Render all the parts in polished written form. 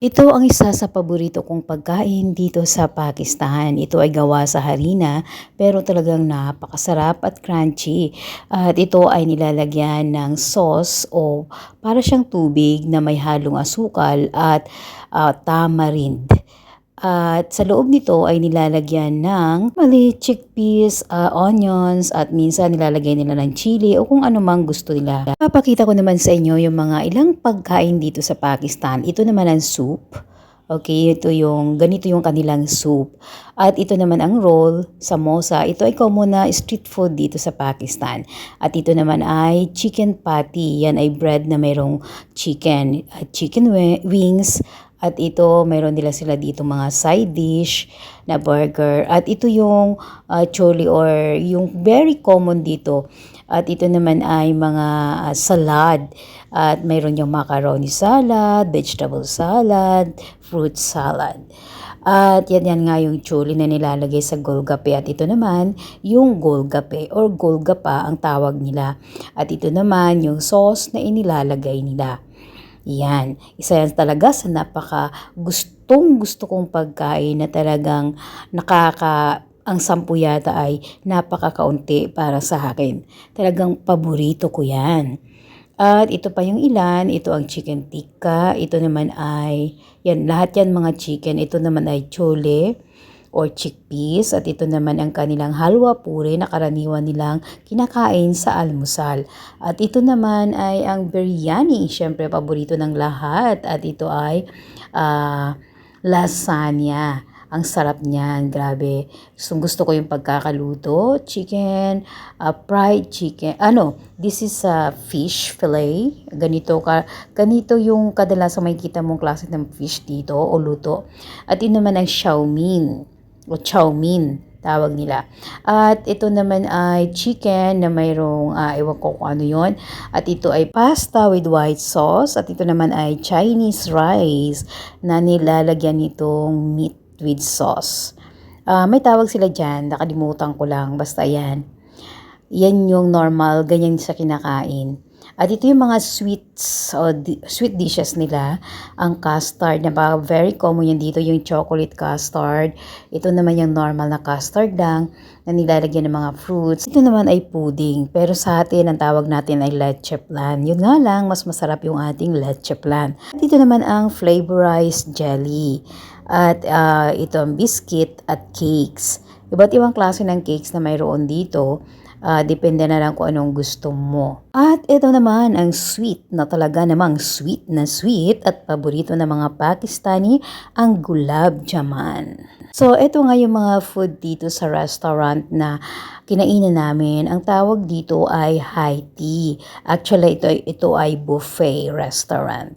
Ito ang isa sa paborito kong pagkain dito sa Pakistan. Ito ay gawa sa harina pero talagang napakasarap at crunchy. At ito ay nilalagyan ng sauce o para siyang tubig na may halong asukal at tamarind. At sa loob nito ay nilalagyan ng maliit chickpeas, onions at minsan nilalagay nila ng chili o kung ano mang gusto nila. Papakita ko naman sa inyo yung mga ilang pagkain dito sa Pakistan. Ito naman ang soup. Okay, ganito yung kanilang soup. At ito naman ang roll, samosa. Ito ay common na street food dito sa Pakistan. At ito naman ay chicken patty. Yan ay bread na mayroong chicken. Chicken wings. At ito, mayroon nila sila dito mga side dish na burger. At ito yung chole or yung very common dito. At ito naman ay mga salad. At mayroon yung macaroni salad, vegetable salad, fruit salad. At yan nga yung chole na nilalagay sa golgape. At ito naman yung golgape or golgapa ang tawag nila. At ito naman yung sauce na inilalagay nila. Yan, isa yan talaga sa gusto kong pagkain na talagang ang 10 yata ay napakakaunti para sa akin. Talagang paborito ko yan. At ito pa yung ilan, ito ang chicken tikka, ito naman ay, yan, lahat yan mga chicken, ito naman ay chole or chickpeas at ito naman ang kanilang halwa puri na karaniwan nilang kinakain sa almusal. At ito naman ay ang biryani, syempre paborito ng lahat at ito ay lasagna. Ang sarap niyan, grabe. Gusto ko yung pagkakaluto, chicken, fried chicken. This is fish fillet. Ganito yung kadalasan makikita mong klase ng fish dito o luto. At ito naman ang chow mein tawag nila. At ito naman ay chicken na mayroong, ewan ko kung ano yun. At ito ay pasta with white sauce. At ito naman ay Chinese rice na nilalagyan nitong meat with sauce. May tawag sila dyan, nakalimutan ko lang. Basta yan. Yan yung normal, ganyan sa kinakain. At ito yung mga sweets o sweet dishes nila. Ang custard na very common yan dito, yung chocolate custard. Ito naman yung normal na custard lang na nilalagyan ng mga fruits. Ito naman ay pudding. Pero sa atin, ang tawag natin ay leche flan. Yun nga lang, mas masarap yung ating leche flan. At ito naman ang flavorized jelly. At ito ang biscuit at cakes. Iba't ibang klase ng cakes na mayroon dito. Depende na lang kung anong gusto mo. At ito naman ang sweet na talaga namang sweet na sweet at paborito ng mga Pakistani, ang gulab jamun. So ito nga yung mga food dito sa restaurant na kinainan namin. Ang tawag dito ay high tea. Actually ito ay buffet restaurant.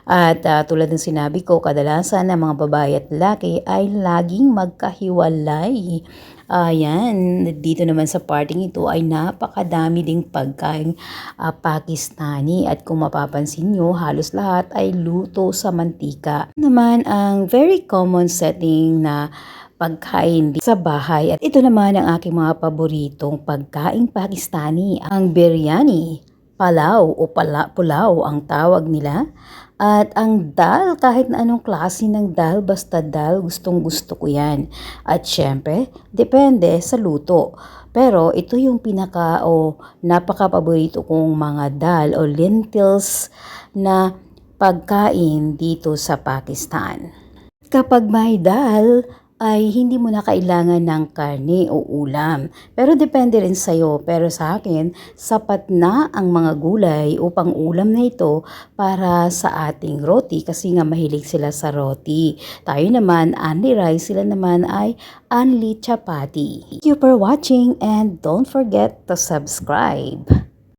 At tulad ng sinabi ko, kadalasan ng mga babae at lalaki ay laging magkahiwalay. Ayan, dito naman sa parting ito ay napakadami ding pagkain Pakistani at kung mapapansin nyo, halos lahat ay luto sa mantika. Naman ang very common setting na pagkain sa bahay at ito naman ang aking mga paboritong pagkain Pakistani, ang biryani, palaw o pulaw ang tawag nila. At ang dal, kahit na anong klase ng dal, basta dal, gustong gusto ko yan. At syempre, depende sa luto. Pero ito yung napaka-paborito kong mga dal o lentils na pagkain dito sa Pakistan. Kapag may dal, ay hindi mo na kailangan ng karne o ulam. Pero depende rin sa'yo. Pero sa akin, sapat na ang mga gulay o pang-ulam na ito para sa ating roti kasi nga mahilig sila sa roti. Tayo naman, only rice, sila naman ay only chapati. Thank you for watching and don't forget to subscribe.